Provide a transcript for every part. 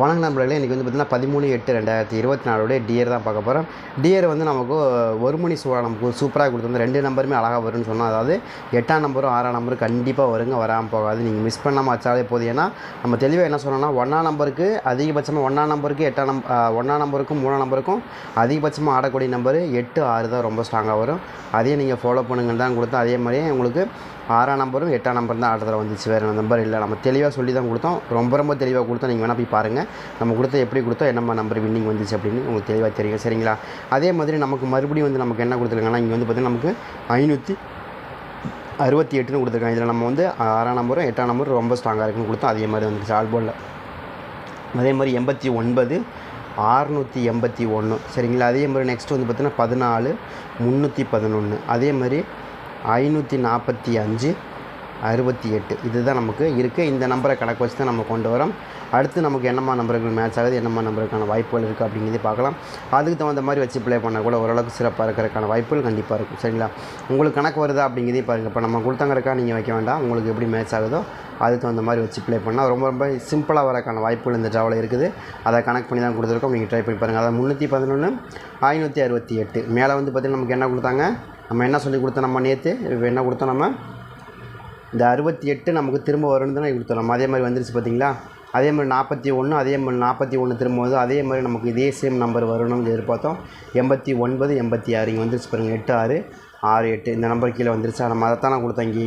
வணக்கம் நண்பர்களே, இன்றைக்கி வந்து பார்த்திங்கன்னா 13/8/2024 டியர் தான் பார்க்க போகிறோம். டியர் வந்து நமக்கு ஒரு மணி சூழா நமக்கு சூப்பராக கொடுத்துருந்து 2 நம்பருமே அழகாக வரும்னு சொன்னோம். அதாவது 8ஆம் நம்பரும் 6ஆம் நம்பரும் கண்டிப்பாக வருங்க, வராமல் போகாது. நீங்கள் மிஸ் பண்ணாமல் வச்சாலே போதும். ஏன்னா நம்ம தெளிவாக என்ன சொன்னோம்னா 1ஆம் நம்பருக்கு அதிகபட்சமாக 1ஆம் நம்பருக்கு 1ஆம் நம்பருக்கும் 3ஆம் நம்பருக்கும் அதிகபட்சமாக ஆடக்கூடிய நம்பர் 8, 6 தான் ரொம்ப ஸ்ட்ராங்காக வரும். அதையும் நீங்கள் ஃபாலோ பண்ணுங்கன்னு தான் கொடுத்தோம். அதே மாதிரியே உங்களுக்கு 6ஆம் நம்பரும் 8ஆம் நம்பர் தான் ஆட்டத்தில் வந்துச்சு, வேறு நம்பர் இல்லை. நம்ம தெளிவாக சொல்லி தான் கொடுத்தோம், ரொம்ப தெளிவாக கொடுத்தோம். நீங்கள் வேணால் போய் பாருங்கள், நம்ம கொடுத்த எப்படி கொடுத்தோம், என்னம்மா நம்பர் வின்னிங் வந்துச்சு அப்படின்னு உங்களுக்கு தெளிவாக தெரியும். சரிங்களா? அதே மாதிரி நமக்கு மறுபடியும் வந்து நமக்கு என்ன கொடுத்துருக்காங்கன்னா, இங்கே வந்து பார்த்திங்கன்னா நமக்கு 568ன்னு கொடுத்துருக்காங்க. இதில் நம்ம வந்து 6ஆம் நம்பரும் 8ஆம் நம்பரும் ரொம்ப ஸ்ட்ராங்காக இருக்குன்னு கொடுத்தோம். அதே மாதிரி வந்துச்சு ஆல்போர்டில். அதே மாதிரி 89 681. சரிங்களா? அதே மாதிரி நெக்ஸ்ட் வந்து பார்த்திங்கன்னா 14 311. அதே மாதிரி 545 68. இதுதான் நமக்கு இருக்குது. இந்த நம்பரை கணக்கு வச்சு தான் நம்ம கொண்டு வரோம். அடுத்து நமக்கு என்னம்மா நம்பர்கள் மேட்ச் ஆகுது, என்னம்மா நம்பருக்கான வாய்ப்புகள் இருக்குது அப்படிங்கிறதே பார்க்கலாம். அதுக்கு தகுந்த மாதிரி வச்சு ப்ளே பண்ணால் கூட ஓரளவுக்கு சிறப்பாக இருக்கிறதுக்கான வாய்ப்புகள் கண்டிப்பாக இருக்கும். சரிங்களா? உங்களுக்கு கணக்கு வருதா அப்படிங்கிறதே பாருங்கள். இப்போ நம்ம கொடுத்தங்கறக்கா நீங்கள் வைக்க வேண்டாம், உங்களுக்கு எப்படி மேட்ச் ஆகுதோ அதுக்கு தகுந்த மாதிரி வச்சு ப்ளே பண்ணால் ரொம்ப சிம்பிளாக வரக்கான வாய்ப்புகள் இந்த ட்ராவில் இருக்குது. அதை கனெக்ட் பண்ணி தான் கொடுத்துருக்கோம். நீங்கள் ட்ரை பண்ணி பாருங்கள். அதாவது 311 568. மேலே வந்து பார்த்திங்கன்னா நமக்கு என்ன கொடுத்தாங்க, நம்ம என்ன சொல்லி கொடுத்தோம், நம்ம நேற்று என்ன கொடுத்தோம், நம்ம இந்த 68 நமக்கு திரும்ப வரும்னு தானே கொடுத்தோம். நம்ம அதே மாதிரி வந்துருச்சு பார்த்தீங்களா? அதே மாதிரி 41, அதே மாதிரி 41 திரும்ப வருது. அதே மாதிரி நமக்கு இதே சேம் நம்பர் வரணும்னு எதிர்பார்த்தோம். 89 86 இங்கே வந்துருச்சு பாருங்கள். 8 6 6 8 இந்த நம்பர் கீழே வந்துருச்சா? நம்ம அதை தான் கொடுத்தோம். இங்கே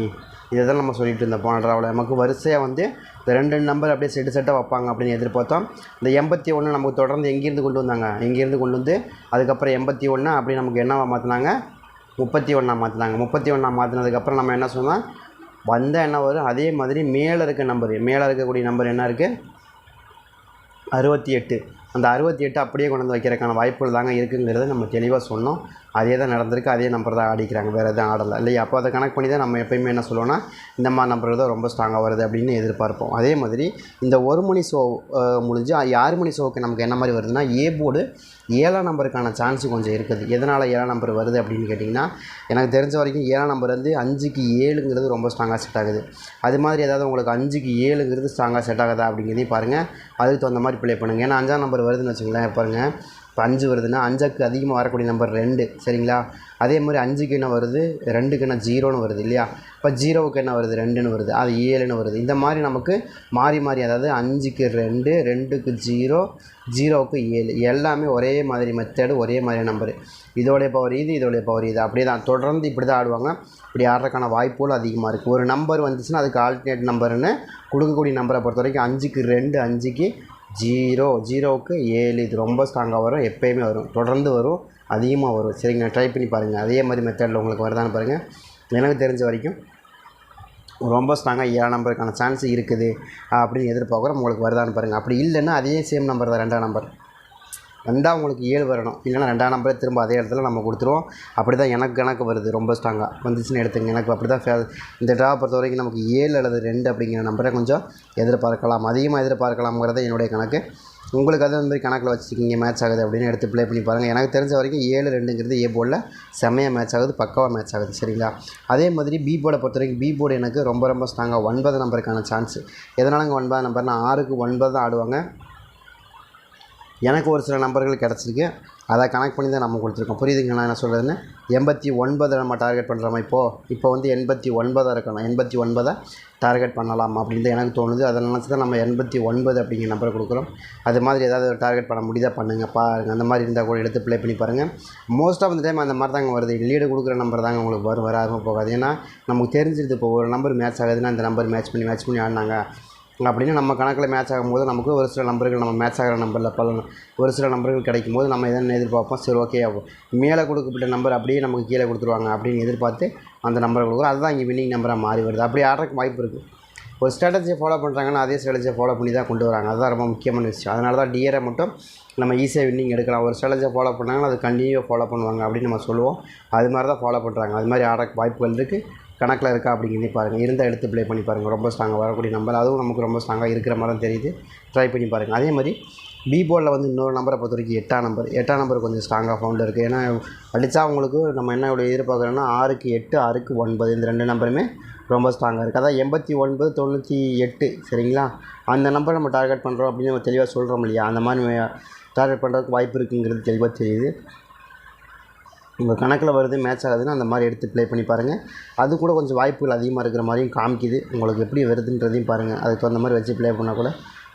இதை தான் நம்ம சொல்லிட்டு இருந்தோம் போன ட்ராவில். நமக்கு வரிசையாக வந்து இந்த 2 நம்பர் அப்படியே செட்டாக வைப்பாங்க அப்படின்னு எதிர்பார்த்தோம். இந்த 81 நமக்கு தொடர்ந்து எங்கேருந்து கொண்டு வந்தாங்க, எங்கேருந்து கொண்டு வந்து அதுக்கப்புறம் 81 அப்படி நமக்கு என்னவா மாற்றினாங்க, 31 மாற்றினாங்க. 31 மாற்றினதுக்கப்புறம் நம்ம என்ன சொன்னால் வந்தால் என்ன வரும், அதே மாதிரி மேலே இருக்கக்கூடிய நம்பர் என்ன இருக்குது, 68. அந்த 68 அப்படியே கொண்டு வந்து வைக்கிறதுக்கான வாய்ப்புகள் தாங்க இருக்குங்கிறத நம்ம தெளிவாக சொன்னோம். அதே தான் நடந்திருக்கு. அதே நம்பர் தான் ஆடிக்கிறாங்க, வேறு எதுவும் ஆடலை இல்லையா? அப்போ அதை கனெக்ட் பண்ணி தான் நம்ம எப்போயுமே என்ன சொல்லுவோம்னா இந்த மாதிரி நம்பர் தான் ரொம்ப ஸ்ட்ராங்காக வருது அப்படின்னு எதிர்பார்ப்போம். அதே மாதிரி இந்த 1 மணி ஷோ முடிஞ்சு 6 மணி ஷோவுக்கு நமக்கு என்ன மாதிரி வருதுன்னா, ஏ போர்டு 7ஆம் நம்பருக்கான சான்ஸு கொஞ்சம் இருக்குது. எதனால் 7ஆம் நம்பர் வருது அப்படின்னு கேட்டிங்கன்னா, எனக்கு தெரிஞ்ச வரைக்கும் 7ஆம் நம்பர் வந்து 5க்கு 7ங்கிறது ரொம்ப ஸ்ட்ராங்காக செட் ஆகுது. அது மாதிரி ஏதாவது உங்களுக்கு 5க்கு 7ங்கிறது ஸ்ட்ராங்காக செட் ஆகுதா அப்படிங்கிறதையும் பாருங்கள். அதுக்கு தகுந்த மாதிரி ப்ளே பண்ணுங்கள். ஏன்னா 5ஆம் நம்பர் வருதுன்னு வச்சுங்களேன். பாருங்கள், இப்போ 5 வருதுன்னா 5க்கு அதிகமாக வரக்கூடிய நம்பர் 2. சரிங்களா? அதே மாதிரி 5க்கு என்ன வருது, 2க்கு என்ன 0ன்னு வருது இல்லையா? இப்போ 0க்கு என்ன வருது, 2ன்னு வருது. அது 7ன்னு வருது. இந்த மாதிரி நமக்கு மாறி அதாவது 5க்கு 2, 2க்கு 0, 0க்கு 7 எல்லாமே ஒரே மாதிரி மெத்தடு, ஒரே மாதிரி நம்பரு. இதோடைய பவர் இது, இதோடைய பவர் இது. அப்படியே தான் தொடர்ந்து இப்படி தான் ஆடுவாங்க. இப்படி ஆடுறதுக்கான வாய்ப்புகள் அதிகமாக இருக்குது. ஒரு நம்பர் வந்துச்சுன்னா அதுக்கு ஆல்டர்னேட் நம்பர்னு கொடுக்கக்கூடிய நம்பரை பொறுத்த வரைக்கும் 5க்கு 2, 5க்கு 0, 0க்கு 7 இது ரொம்ப ஸ்ட்ராங்காக வரும். எப்போயுமே வரும், தொடர்ந்து வரும், அதிகமாக வரும். சரிங்க, ட்ரை பண்ணி பாருங்கள். அதே மாதிரி மெத்தடில் உங்களுக்கு வருதான்னு பாருங்கள். எனக்கு தெரிஞ்ச வரைக்கும் ரொம்ப ஸ்ட்ராங்காக 7ஆம் நம்பருக்கான சான்ஸ் இருக்குது அப்படின்னு எதிர்பார்க்குறோம். உங்களுக்கு வருதான்னு பாருங்கள். அப்படி இல்லைன்னா அதே சேம் நம்பர் தான் 2ஆம் நம்பர் வந்தால் உங்களுக்கு 7 வரணும். இல்லைனா 2ஆம் நம்பரே திரும்ப அதே இடத்துல நம்ம கொடுத்துருவோம். அப்படி தான் எனக்கு வருது, ரொம்ப ஸ்ட்ராங்காக வந்துச்சுன்னு எடுத்துங்க. எனக்கு அப்படி தான் இந்த ட்ராவை பொறுத்த வரைக்கும் நமக்கு 7 அல்லது 2 அப்படிங்கிற நம்பரை கொஞ்சம் எதிர்பார்க்கலாம், அதிகமாக எதிர்பார்க்கலாம்ங்கிறத என்னுடைய கணக்கு. உங்களுக்கு அதே மாதிரி கணக்கில் வச்சுருக்கீங்க மேட்ச் ஆகுது அப்படின்னு எடுத்து ப்ளே பண்ணி பாருங்கள். எனக்கு தெரிஞ்ச வரைக்கும் 7 2ங்கிறது ஏ போர்டில் செம்மையாக மேட்ச் ஆகுது, பக்காவாக மேட்ச் ஆகுது. சரிங்களா? அதே மாதிரி பி போர்டை பொறுத்த வரைக்கும் பி போர்டு எனக்கு ரொம்ப ஸ்ட்ராங்காக 9 நம்பருக்கான சான்ஸு. எதனாலங்க 9 நம்பர்னால் 6க்கு 9 தான் ஆடுவாங்க. எனக்கு ஒரு சில நம்பர்கள் கிடச்சிருக்கு, அதை கனெக்ட் பண்ணி தான் நம்ம கொடுத்துருக்கோம். புரியுதுங்க நான் என்ன சொல்கிறதுன்னு? 89 நம்ம டார்கெட் பண்ணுறோமா? இப்போ வந்து 89 இருக்கணும். 89 டார்கெட் பண்ணலாம் அப்படின்னு எனக்கு தோணுது. அதை நினச்சி தான் நம்ம 89 அப்படிங்கிற நம்பரை கொடுக்குறோம். அது மாதிரி ஏதாவது டார்கெட் பண்ண முடியுதா பண்ணுங்கள், பாருங்கள். அந்த மாதிரி இருந்தால் கூட எடுத்து ப்ளே பண்ணி பாருங்கள். மோஸ்ட் ஆஃப் த டைம் அந்த மாதிரி தாங்க வருது. லீடு கொடுக்குற நம்பர் தாங்க உங்களுக்கு வராமல் போகாது. ஏன்னா நமக்கு தெரிஞ்சிருது, இப்போ ஒரு நம்பர் மேட்ச் ஆகுதுன்னா இந்த நம்பர் மேட்ச் பண்ணி ஆடினாங்க அப்படின்னு நம்ம கணக்கில் மேட்ச் ஆகும்போது நமக்கு ஒரு சில நம்பர்கள் நம்ம மேட்ச் ஆகிற நம்பரில் ஒரு சில நம்பர்கள் கிடைக்கும் போது நம்ம எதன்னு எதிர்பார்ப்போம். சரி, ஓகே, ஆகும் மேலே கொடுக்கப்பட்ட நம்பர் அப்படியே நமக்கு கீழே கொடுத்துருவாங்க அப்படின்னு எதிர்பார்த்து அந்த நம்பரை கொடுக்குறோம். அதுதான் இங்கே வின்னிங் நம்பராக மாறி வருது. அப்படி ஆடுறதுக்கு வாய்ப்பு இருக்குது. ஒரு ஸ்ட்ராட்டஜியை ஃபாலோ பண்ணுறாங்கன்னா அதே ஸ்ட்ராட்டஜியை ஃபாலோ பண்ணி தான் கொண்டு வராங்க. அதுதான் ரொம்ப முக்கியமான விஷயம். அதனால தான் டியரை மட்டும் நம்ம ஈஸியாக வின்னிங் எடுக்கலாம். ஒரு ஸ்ட்ராட்டஜியை ஃபாலோ பண்ணாங்கன்னா அது கண்டினியூவாக ஃபாலோ பண்ணுவாங்க அப்படின்னு நம்ம சொல்லுவோம். அது மாதிரி தான் ஃபாலோ பண்ணுறாங்க. அது மாதிரி ஆடுறதுக்கு வாய்ப்புகள் இருக்குது. கணக்கில் இருக்கா அப்படிங்கிறதே பாருங்கள். இருந்தால் எடுத்து ப்ளே பண்ணி பாருங்கள். ரொம்ப ஸ்ட்ராங்காக வரக்கூடிய நம்பர், அதுவும் நமக்கு ரொம்ப ஸ்ட்ராங்காக இருக்கிற மாதிரி தான் தெரியுது. ட்ரை பண்ணி பாருங்கள். அதே மாதிரி பி போர்டில் வந்து இன்னொரு நம்பரை பொறுத்த வரைக்கும் 8ஆம் நம்பர் கொஞ்சம் ஸ்ட்ராங்காக ஃபவுண்ட் இருக்குது. ஏன்னா அடித்தா உங்களுக்கு நம்ம என்ன எதிர்பார்க்குறோன்னா 6க்கு 8, 6க்கு 9 இந்த 2 நம்பருமே ரொம்ப ஸ்ட்ராங்காக இருக்குது. அதான் 8998 சரிங்களா? அந்த நம்பர் நம்ம டார்கெட் பண்ணுறோம் அப்படின்னு நம்ம தெளிவாக சொல்கிறோம் இல்லையா? அந்த மாதிரி டார்கெட் பண்ணுறதுக்கு வாய்ப்பு இருக்குங்கிறது தெளிவாக தெரியுது. உங்கள் கணக்கில் வருது மேட்ச் ஆகுதுன்னா அந்த மாதிரி எடுத்து ப்ளே பண்ணி பாருங்கள். அது கூட கொஞ்சம் வாய்ப்புகள் அதிகமாக இருக்கிற மாதிரியும் காமிக்குது. உங்களுக்கு எப்படி வருதுன்றதையும் பாருங்கள். அதுக்கு தகுந்த மாதிரி வச்சு ப்ளே பண்ணால் கூட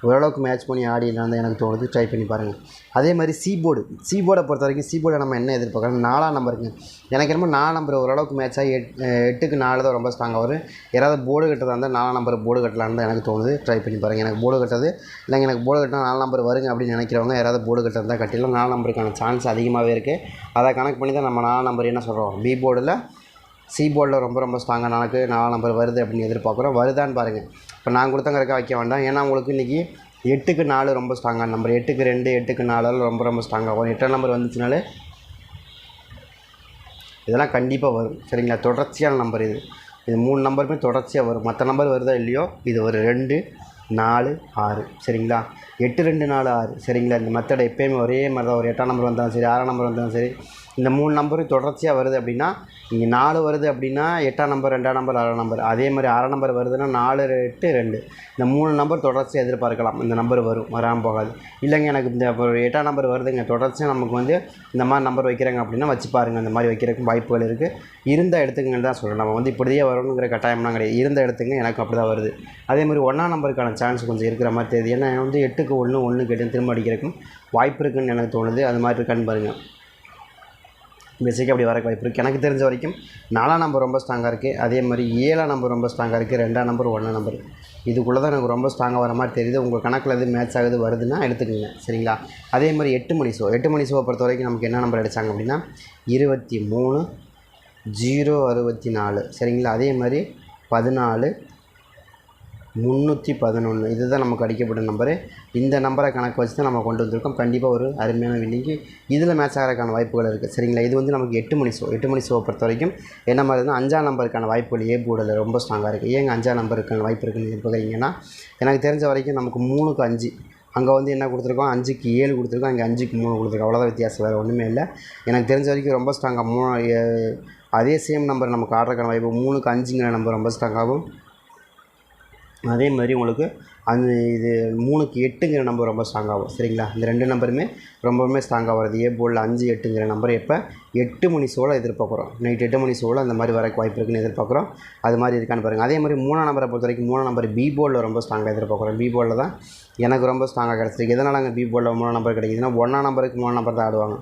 ஓரளவுக்கு மேட்ச் பண்ணி ஆடிடலான்னு தான் எனக்கு தோணுது. ட்ரை பண்ணி பாருங்கள். அதே மாதிரி சி போர்டை பொறுத்த வரைக்கும் சி போர்டை நம்ம என்ன எதிர்பார்க்குறோம்? 4ஆம் நம்பருங்க. எனக்கு என்னமோ 4 நம்பர் ஓரளவுக்கு மேட்ச் ஆகி 8க்கு 4 தான் ரொம்ப ஸ்ட்ராங்காக வரும். யாராவது போர்டு கட்டுறதா இருந்தால் 4ஆம் நம்பர் போர்டு கட்டலான்னு தான் எனக்கு தோணுது. ட்ரை பண்ணி பாருங்கள். எனக்கு போர்டு கட்டுறது இல்லைங்க, எனக்கு போர்டு கட்டினா 4 நம்பர் வருங்க அப்படின்னு நினைக்கிறவங்க யாராவது போர்டு கட்டுறது தான் கட்டிடலாம். 4 நம்பருக்கான சான்ஸ் அதிகமாகவே இருக்குது. அதை கணக்கு பண்ணி தான் நம்ம 4 நம்பர் என்ன சொல்கிறோம், பி போர்டில் சி போர்டில் ரொம்ப ஸ்ட்ராங்காக எனக்கு 4 நம்பர் வருது அப்படின்னு எதிர்பார்க்குறோம். வருதான்னு பாருங்கள். இப்போ நான் கொடுத்தங்கிறக்க வைக்க வேண்டாம். ஏன்னா உங்களுக்கு இன்றைக்கி 8க்கு 4 ரொம்ப ஸ்ட்ராங்கான நம்பர், 8க்கு 2 8க்கு 4 ரொம்ப ஸ்ட்ராங்காக வரும். 8ஆம் நம்பர் வந்துச்சுனாலே இதெல்லாம் கண்டிப்பாக வரும் சரிங்களா? தொடர்ச்சியான நம்பர் இது 3 நம்பருமே தொடர்ச்சியாக வரும். மற்ற நம்பர் வருதா இல்லையோ, இது ஒரு 2 4 6 சரிங்களா? 8 2 4 6 சரிங்களா? இந்த மெத்தடை எப்போயுமே ஒரே மாதிரி தான். ஒரு 8ஆம் நம்பர் வந்தாலும் சரி, 6ஆம் நம்பர் வந்தாலும் சரி, இந்த 3 நம்பரும் தொடர்ச்சியாக வருது அப்படின்னா, இங்கே 4 வருது அப்படின்னா 8ஆம் நம்பர் 2ஆம் நம்பர் 6ஆம் நம்பர், அதே மாதிரி 6ஆம் நம்பர் வருதுன்னா 4 8 2, இந்த 3 நம்பர் தொடர்ச்சியாக எதிர்பார்க்கலாம். இந்த நம்பர் வராமல் போகாது. இல்லைங்க எனக்கு இந்த 8ஆம் நம்பர் வருதுங்க, தொடர்ச்சியாக நமக்கு வந்து இந்த மாதிரி நம்பர் வைக்கிறாங்க அப்படின்னா வச்சு பாருங்கள். அந்த மாதிரி வைக்கிறதுக்கு வாய்ப்புகள் இருக்குது. இருந்தால் எடுத்துக்கங்கன்னு தான் சொல்கிறேன். நம்ம வந்து இப்படியே வரணுங்கிற கட்டாயம்லாம் கிடையாது. இருந்தால் எடுத்துங்க. எனக்கு அப்படி தான் வருது. அதே மாதிரி 1ஆம் நம்பருக்கான சான்ஸ் கொஞ்சம் இருக்கிற மாதிரி தெரியுது. ஏன்னா வந்து 8க்கு 1 1க்கு 8 திரும்ப அடிக்கிறதுக்கும் வாய்ப்பு இருக்குதுன்னு எனக்கு தோணுது. அது மாதிரி இருக்கான்னு பாருங்கள். பேசிக்காக அப்படி வரக்கு வாய்ப்பு இருக்குது. எனக்கு தெரிஞ்ச வரைக்கும் 4ஆம் நம்பர் ரொம்ப ஸ்ட்ராங்காக இருக்குது. அதே மாதிரி 7ஆம் நம்பர் ரொம்ப ஸ்ட்ராங்காக இருக்குது. 2ஆம் நம்பர் 1ஆம் நம்பர் இதுக்குள்ளே தான் எனக்கு ரொம்ப ஸ்ட்ராங்காக வர மாதிரி தெரியுது. உங்கள் கணக்கில் எது மேட்ச் ஆகுது வருதுன்னா எடுத்துக்கோங்க சரிங்களா? அதே மாதிரி 8 மணி ஷோவை பொறுத்த வரைக்கும் நமக்கு என்ன நம்பர் அடித்தாங்க அப்படின்னா 23 064 சரிங்களா? அதே மாதிரி 14 311 இதுதான் நமக்கு அடிக்கப்பட்ட நம்பரு. இந்த நம்பரை கணக்கு வச்சு தான் நம்ம கொண்டு வந்திருக்கோம். கண்டிப்பாக ஒரு அருமையான வின்னிங்கு இதில் மேட்ச் ஆகிறதுக்கான வாய்ப்புகள் இருக்குது சரிங்களா? இது வந்து நமக்கு 8 மணி ஷோவை பொறுத்த வரைக்கும் என்ன மாதிரினா 5ஆம் நம்பருக்கான வாய்ப்புகள் ஏ போர்டில் ரொம்ப ஸ்ட்ராங்காக இருக்குது. ஏங்க 5ஆம் நம்பருக்கான வாய்ப்பு இருக்குதுன்னு எதிர்பார்க்குறீங்கன்னா, எனக்கு தெரிஞ்ச வரைக்கும் நமக்கு 3க்கு 5 அங்கே வந்து என்ன கொடுத்துருக்கோம், 5க்கு 7 கொடுத்துருக்கோம், அங்கே 5க்கு 3 கொடுத்துருக்கோம். அவ்வளோதான் வித்தியாசம், வேறு ஒன்றுமே இல்லை. எனக்கு தெரிஞ்ச வரைக்கும் ரொம்ப ஸ்ட்ராங்காக அதே சேம் நம்பர் நமக்கு ஆடுறதுக்கான வாய்ப்பு 3க்கு 5ங்கிற நம்பர் ரொம்ப ஸ்ட்ராங்காகவும், அதே மாதிரி உங்களுக்கு இது 3க்கு 8ங்கிற நம்பர் ரொம்ப ஸ்ட்ராங்காகும் சரிங்களா? இந்த 2 நம்பருமே ரொம்பவுமே ஸ்ட்ராங்காக வருது. ஏ போர்டில் 5 8ங்கிற நம்பர் எப்போ 8 மணி ஷோவில் எதிர்பார்க்குறோம். நைட் 8 மணி ஷோவில் அந்த மாதிரி வரக்கு வாய்ப்பு இருக்குன்னு எதிர்பார்க்குறோம். அது மாதிரி இருக்கான்னு பாருங்கள். அதே மாதிரி 3ஆம் நம்பரை பொறுத்த வரைக்கும் 3ஆம் நம்பர் பி போர்டில் ரொம்ப ஸ்ட்ராங்காக எதிர்பார்க்குறோம். பி போர்டில் தான் எனக்கு ரொம்ப ஸ்ட்ராங்காக கிடச்சிருக்கு. எதனால் அங்கே பி போர்டில் 3ஆம் நம்பர் கிடைக்குதுன்னா 1ஆம் நம்பருக்கு 3ஆம் நம்பர் தான் ஆடுவாங்க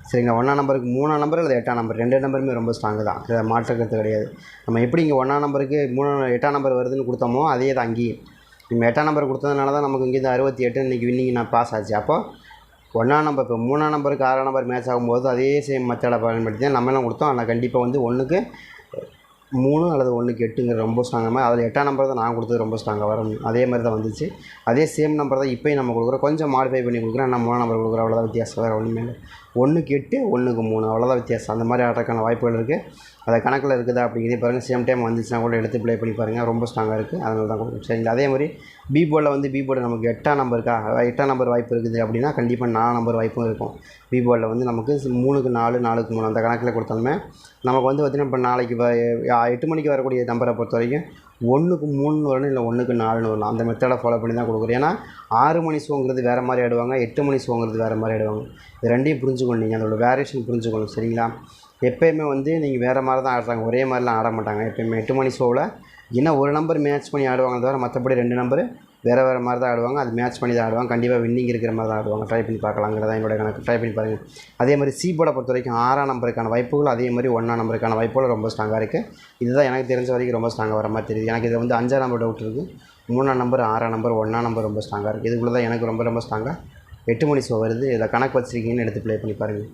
சரிங்களா? 1ஆம் நம்பருக்கு 3ஆம் நம்பர் அல்லது 8ஆம் நம்பர் 2 நம்பருமே ரொம்ப ஸ்ட்ராங்கு தான். இதை மாற்றக்கிறது கிடையாது. நம்ம எப்படி இங்கே 1ஆம் நம்பருக்கு 8ஆம் நம்பர் வருதுன்னு கொடுத்தோமோ அதே தான் அங்கேயும். நம்ம 8ஆம் நம்பர் கொடுத்ததுனால தான் நமக்கு இங்கேருந்து 68 இன்றைக்கி வின்னிங் நான் பாஸ் ஆச்சு. அப்போ 1ஆம் நம்பர் இப்போ 3ஆம் நம்பருக்கு 6ஆம் நம்பர் மேட்ச் ஆகும்போது அதே சேம் மெத்தடை பயன்படுத்தி தான் நம்மளாம் கொடுத்தோம். ஆனால் கண்டிப்பாக வந்து 1க்கு 3 அல்லது 1க்கு 8ங்கிற ரொம்ப ஸ்ட்ராங்காக மாதிரி அதில் 8ஆம் நம்பர் தான் நான் கொடுத்தது ரொம்ப ஸ்ட்ராங்காக வரும். அதே மாதிரி தான் வந்துச்சு. அதே சேம் நம்பர் தான் இப்போயும் நம்ம கொடுக்குறோம். கொஞ்சம் மாடிஃபை பண்ணி கொடுக்குறோம். நான் 3ஆம் நம்பர் கொடுக்குறோம். அவ்வளோதான் வித்தியாசம், வேறு ஒன்றுமே இல்லை. 1க்கு 8 1க்கு 3 அவ்வளோதான் வித்தியாசம். அந்த மாதிரி ஆடுறதுக்கான வாய்ப்புகள் இருக்குது. அதை கணக்கில் இருக்குதா அப்படிங்கிறதே பாருங்கள். சேம் டைம் வந்துச்சுன்னா கூட எடுத்து ப்ளே பண்ணி பாருங்கள். ரொம்ப ஸ்ட்ராங்காக இருக்குது. அதனால தான் கொடுக்கும் சரிங்களா? அதே மாதிரி பி போர்டில் நமக்கு 8ஆம் நம்பருக்கா 8ஆம் நம்பர் வாய்ப்பு இருக்குது அப்படின்னா கண்டிப்பாக 4ஆம் நம்பர் வாய்ப்பும் இருக்கும். பி போர்டில் வந்து நமக்கு 3க்கு 4 4க்கு 3 அந்த கணக்கில் கொடுத்தாலுமே நமக்கு வந்து பார்த்திங்கன்னா இப்போ நாளைக்கு 8 மணிக்கு வரக்கூடிய நம்பரை பொறுத்த வரைக்கும் 1க்கு 3 வரணும், இல்லை 1க்கு 4 வரணும். அந்த மெத்தடை ஃபாலோ பண்ணி தான் கொடுக்குறோம். ஏன்னா 6 மணி ஷோங்கிறது வேறு மாதிரி ஆடுவாங்க, 8 மணி ஷோங்கிறது வேறு மாதிரி ஆடுவாங்க. இது ரெண்டையும் புரிஞ்சுக்கணும். நீங்கள் அதோட வேரியேஷன் புரிஞ்சுக்கணும் சரிங்களா? எப்போயுமே வந்து நீங்கள் வேறு மாதிரி தான் ஆடுறாங்க, ஒரே மாதிரிலாம் ஆட மாட்டாங்க. எப்போயுமே 8 மணி ஷோவில் என்ன ஒரு நம்பர் மேட்ச் பண்ணி ஆடுவாங்க தவிர மற்றபடி 2 நம்பர் வேறு மாதிரி தான் ஆடுவாங்க. அது மேட்ச் பண்ணி தான் ஆடுவாங்க. கண்டிப்பாக வின்னிங் இருக்கிற மாதிரி தான் ஆடுவாங்க. ட்ரை பண்ணி பார்க்கலாங்கிறதா என்னோட கணக்கு. ட்ரை பண்ணி பாருங்கள். அதே மாதிரி சி போர்டை பொறுத்த வரைக்கும் 6ஆம் நம்பருக்கான வாய்ப்புகள், அதே மாதிரி 1ஆம் நம்பருக்கான வாய்ப்புகள் ரொம்ப ஸ்ட்ராங்காக இருக்குது. இதுதான் எனக்கு தெரிஞ்ச வரைக்கும் ரொம்ப ஸ்ட்ராங்காக வர மாதிரி தெரியுது. எனக்கு இதில் வந்து 5ஆம் நம்பர் டவுட் இருக்குது. 3ஆம் நம்பர் 6ஆம் நம்பர் 1ஆம் நம்பர் ரொம்ப ஸ்ட்ராங்காக இருக்குது. இதுக்குள்ளே தான் எனக்கு ரொம்ப ஸ்ட்ராங்காக 8 மணி ஷோ வருது. இதில் கணக்கு வச்சுருக்கீங்கன்னு எடுத்து ப்ளே பண்ணி பாருங்கள்.